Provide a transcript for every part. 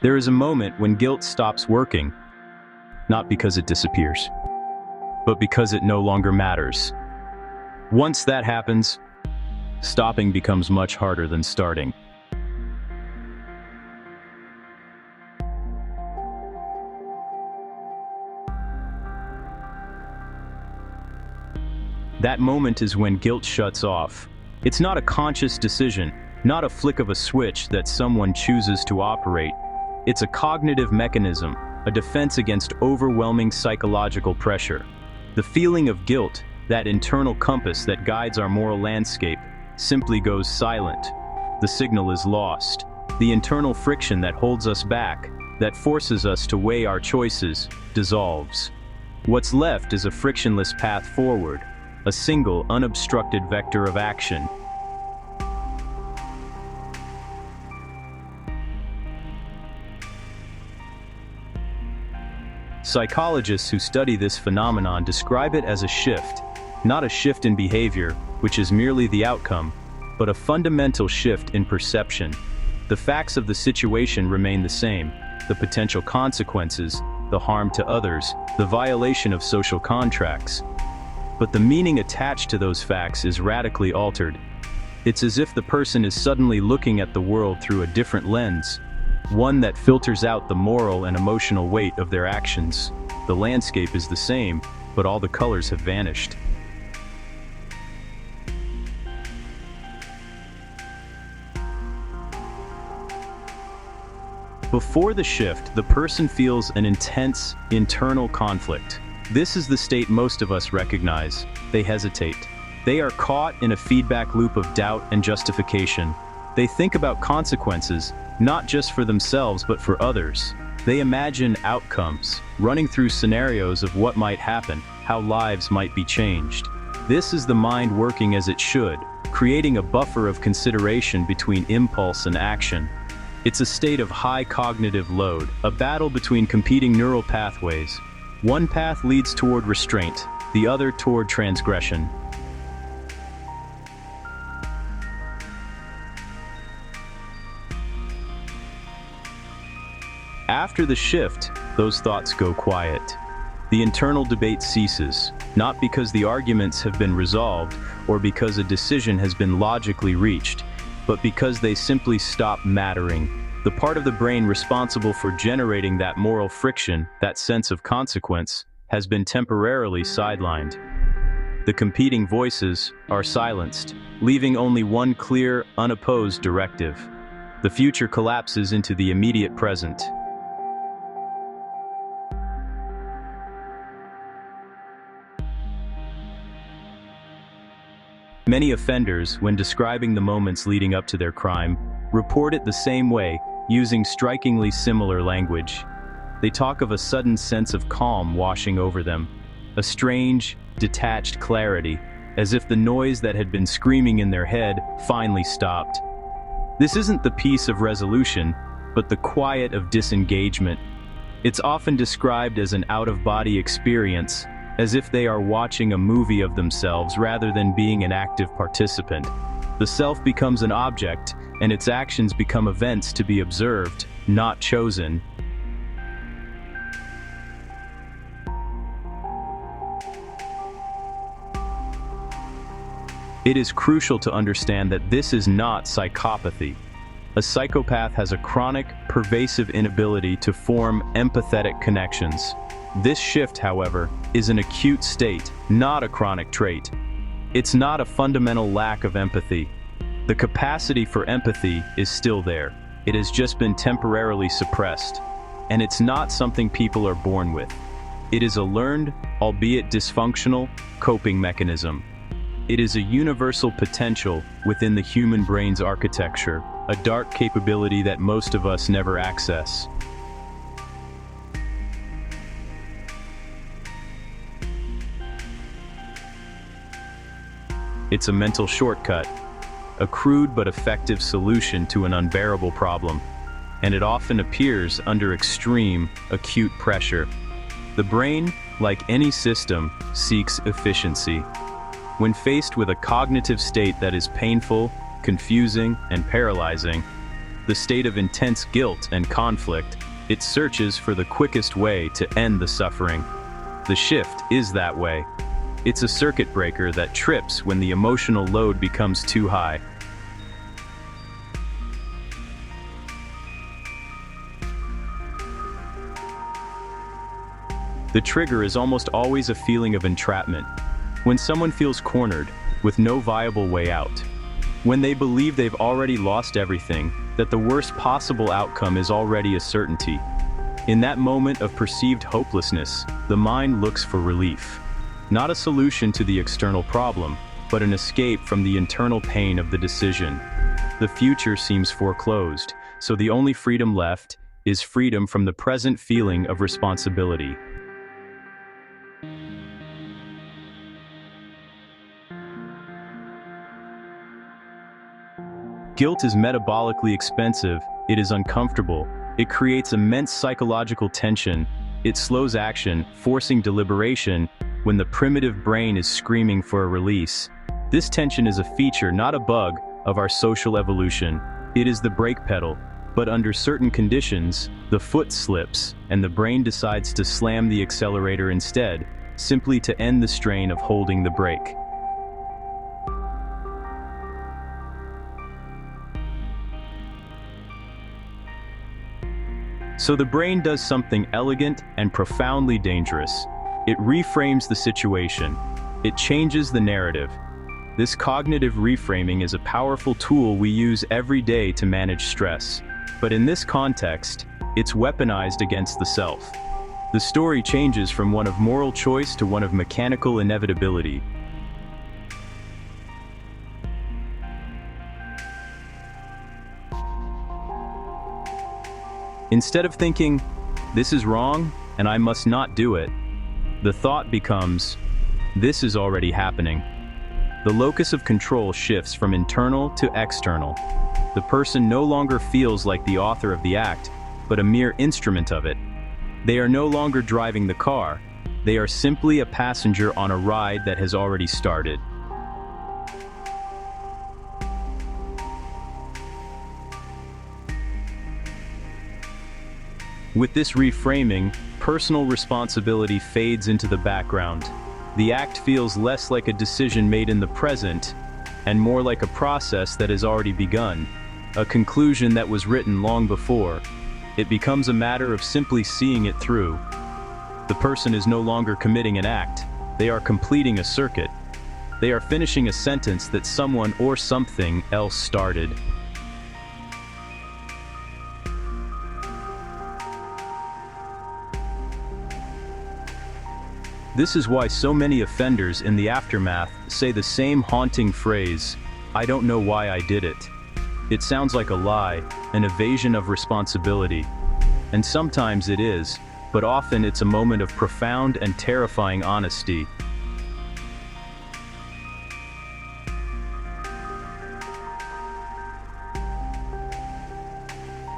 There is a moment when guilt stops working, not because it disappears, but because it no longer matters. Once that happens, stopping becomes much harder than starting. That moment is when guilt shuts off. It's not a conscious decision, not a flick of a switch that someone chooses to operate. It's a cognitive mechanism, a defense against overwhelming psychological pressure. The feeling of guilt, that internal compass that guides our moral landscape, simply goes silent. The signal is lost. The internal friction that holds us back, that forces us to weigh our choices, dissolves. What's left is a frictionless path forward, a single, unobstructed vector of action. Psychologists who study this phenomenon describe it as a shift, not a shift in behavior, which is merely the outcome, but a fundamental shift in perception. The facts of the situation remain the same: the potential consequences, the harm to others, the violation of social contracts. But the meaning attached to those facts is radically altered. It's as if the person is suddenly looking at the world through a different lens, one that filters out the moral and emotional weight of their actions. The landscape is the same, but all the colors have vanished. Before the shift, the person feels an intense internal conflict. This is the state most of us recognize. They hesitate. They are caught in a feedback loop of doubt and justification. They think about consequences, not just for themselves but for others. They imagine outcomes, running through scenarios of what might happen, how lives might be changed. This is the mind working as it should, creating a buffer of consideration between impulse and action. It's a state of high cognitive load, a battle between competing neural pathways. One path leads toward restraint, the other toward transgression. After the shift, those thoughts go quiet. The internal debate ceases, not because the arguments have been resolved or because a decision has been logically reached, but because they simply stop mattering. The part of the brain responsible for generating that moral friction, that sense of consequence, has been temporarily sidelined. The competing voices are silenced, leaving only one clear, unopposed directive. The future collapses into the immediate present. Many offenders, when describing the moments leading up to their crime, report it the same way, using strikingly similar language. They talk of a sudden sense of calm washing over them, a strange, detached clarity, as if the noise that had been screaming in their head finally stopped. This isn't the peace of resolution, but the quiet of disengagement. It's often described as an out-of-body experience, as if they are watching a movie of themselves rather than being an active participant. The self becomes an object, and its actions become events to be observed, not chosen. It is crucial to understand that this is not psychopathy. A psychopath has a chronic, pervasive inability to form empathetic connections. This shift, however, is an acute state, not a chronic trait. It's not a fundamental lack of empathy. The capacity for empathy is still there. It has just been temporarily suppressed. And it's not something people are born with. It is a learned, albeit dysfunctional, coping mechanism. It is a universal potential within the human brain's architecture, a dark capability that most of us never access. It's a mental shortcut, a crude but effective solution to an unbearable problem, and it often appears under extreme, acute pressure. The brain, like any system, seeks efficiency. When faced with a cognitive state that is painful, confusing, and paralyzing, the state of intense guilt and conflict, it searches for the quickest way to end the suffering. The shift is that way. It's a circuit breaker that trips when the emotional load becomes too high. The trigger is almost always a feeling of entrapment. When someone feels cornered, with no viable way out. When they believe they've already lost everything, that the worst possible outcome is already a certainty. In that moment of perceived hopelessness, the mind looks for relief. Not a solution to the external problem, but an escape from the internal pain of the decision. The future seems foreclosed, so the only freedom left is freedom from the present feeling of responsibility. Guilt is metabolically expensive, it is uncomfortable, it creates immense psychological tension, it slows action, forcing deliberation when the primitive brain is screaming for a release. This tension is a feature, not a bug, of our social evolution. It is the brake pedal, but under certain conditions, the foot slips and the brain decides to slam the accelerator instead, simply to end the strain of holding the brake. So the brain does something elegant and profoundly dangerous. It reframes the situation. It changes the narrative. This cognitive reframing is a powerful tool we use every day to manage stress. But in this context, it's weaponized against the self. The story changes from one of moral choice to one of mechanical inevitability. Instead of thinking, "This is wrong, and I must not do it," the thought becomes, "This is already happening." The locus of control shifts from internal to external. The person no longer feels like the author of the act, but a mere instrument of it. They are no longer driving the car. They are simply a passenger on a ride that has already started. With this reframing, personal responsibility fades into the background. The act feels less like a decision made in the present, and more like a process that has already begun, a conclusion that was written long before. It becomes a matter of simply seeing it through. The person is no longer committing an act, they are completing a circuit. They are finishing a sentence that someone or something else started. This is why so many offenders in the aftermath say the same haunting phrase, "I don't know why I did it." It sounds like a lie, an evasion of responsibility. And sometimes it is, but often it's a moment of profound and terrifying honesty.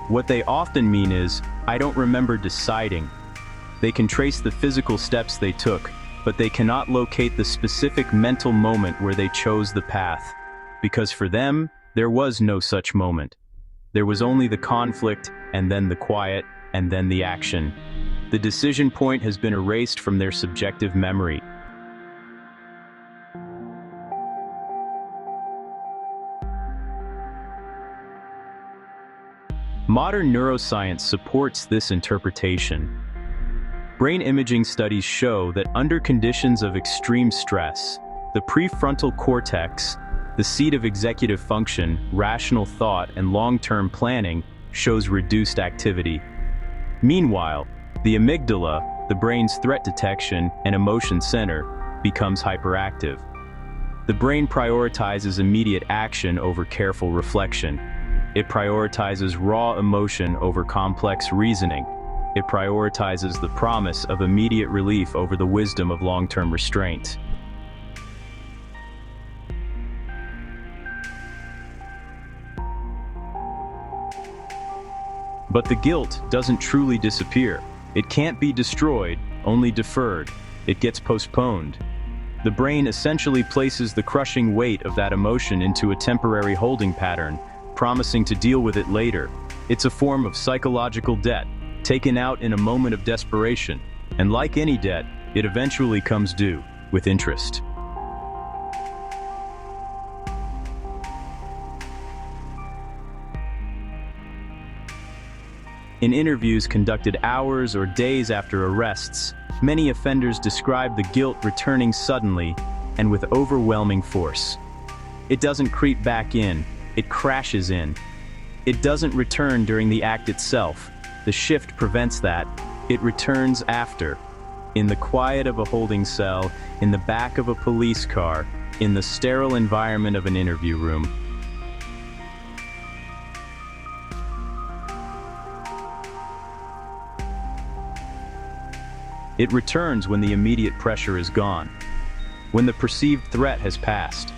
What they often mean is, "I don't remember deciding." They can trace the physical steps they took, but they cannot locate the specific mental moment where they chose the path. Because for them, there was no such moment. There was only the conflict, and then the quiet, and then the action. The decision point has been erased from their subjective memory. Modern neuroscience supports this interpretation. Brain imaging studies show that under conditions of extreme stress, the prefrontal cortex, the seat of executive function, rational thought, and long-term planning, shows reduced activity. Meanwhile, the amygdala, the brain's threat detection and emotion center, becomes hyperactive. The brain prioritizes immediate action over careful reflection. It prioritizes raw emotion over complex reasoning. It prioritizes the promise of immediate relief over the wisdom of long-term restraint. But the guilt doesn't truly disappear. It can't be destroyed, only deferred. It gets postponed. The brain essentially places the crushing weight of that emotion into a temporary holding pattern, promising to deal with it later. It's a form of psychological debt, taken out in a moment of desperation, and like any debt, it eventually comes due, with interest. In interviews conducted hours or days after arrests, many offenders describe the guilt returning suddenly and with overwhelming force. It doesn't creep back in, it crashes in. It doesn't return during the act itself. The shift prevents that. It returns after. In the quiet of a holding cell, in the back of a police car, in the sterile environment of an interview room. It returns when the immediate pressure is gone, when the perceived threat has passed,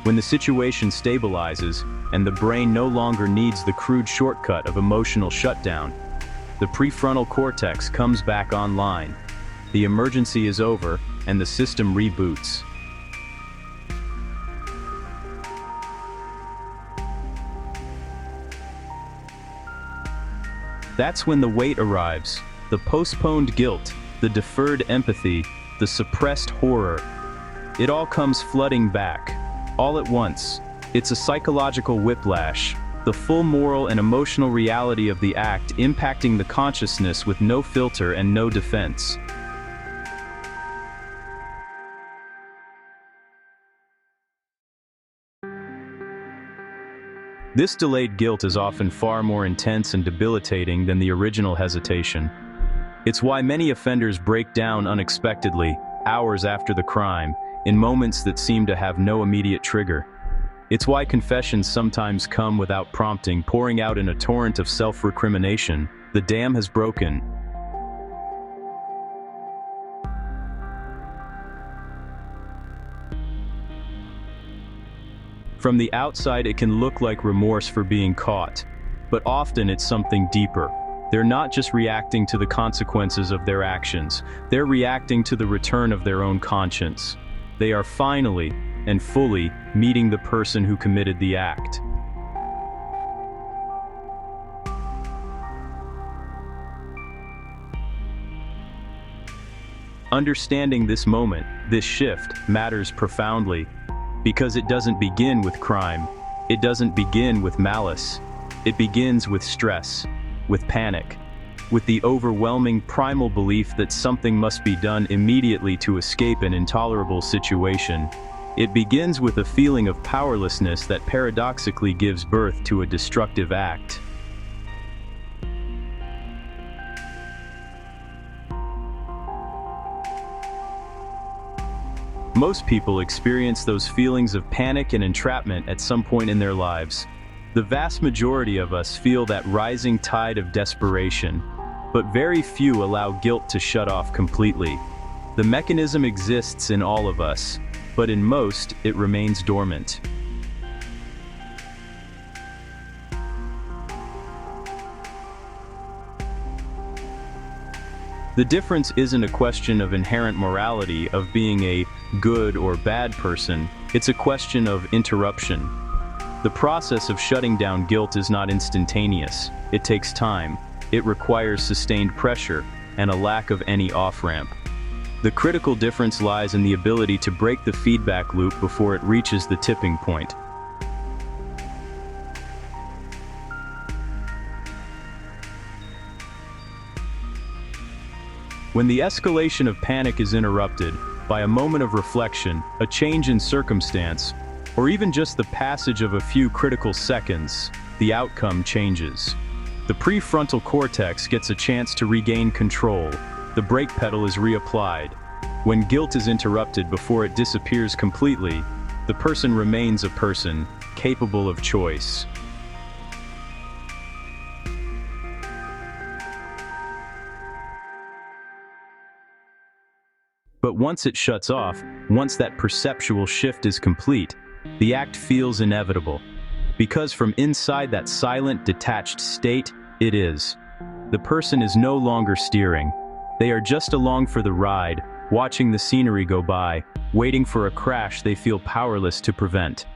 when the situation stabilizes and the brain no longer needs the crude shortcut of emotional shutdown. The prefrontal cortex comes back online. The emergency is over and the system reboots. That's when the weight arrives, the postponed guilt, the deferred empathy, the suppressed horror. It all comes flooding back, all at once. It's a psychological whiplash, the full moral and emotional reality of the act impacting the consciousness with no filter and no defense. This delayed guilt is often far more intense and debilitating than the original hesitation. It's why many offenders break down unexpectedly, hours after the crime, in moments that seem to have no immediate trigger. It's why confessions sometimes come without prompting, pouring out in a torrent of self-recrimination. The dam has broken. From the outside, it can look like remorse for being caught, but often it's something deeper. They're not just reacting to the consequences of their actions, they're reacting to the return of their own conscience. They are finally and fully meeting the person who committed the act. Understanding this moment, this shift, matters profoundly, because it doesn't begin with crime. It doesn't begin with malice. It begins with stress, with panic, with the overwhelming primal belief that something must be done immediately to escape an intolerable situation. It begins with a feeling of powerlessness that paradoxically gives birth to a destructive act. Most people experience those feelings of panic and entrapment at some point in their lives. The vast majority of us feel that rising tide of desperation, but very few allow guilt to shut off completely. The mechanism exists in all of us, but in most, it remains dormant. The difference isn't a question of inherent morality, of being a good or bad person. It's a question of interruption. The process of shutting down guilt is not instantaneous. It takes time. It requires sustained pressure and a lack of any off-ramp. The critical difference lies in the ability to break the feedback loop before it reaches the tipping point. When the escalation of panic is interrupted by a moment of reflection, a change in circumstance, or even just the passage of a few critical seconds, the outcome changes. The prefrontal cortex gets a chance to regain control. The brake pedal is reapplied. When guilt is interrupted before it disappears completely, the person remains a person, capable of choice. But once it shuts off, once that perceptual shift is complete, the act feels inevitable. Because from inside that silent, detached state, it is. The person is no longer steering. They are just along for the ride, watching the scenery go by, waiting for a crash they feel powerless to prevent.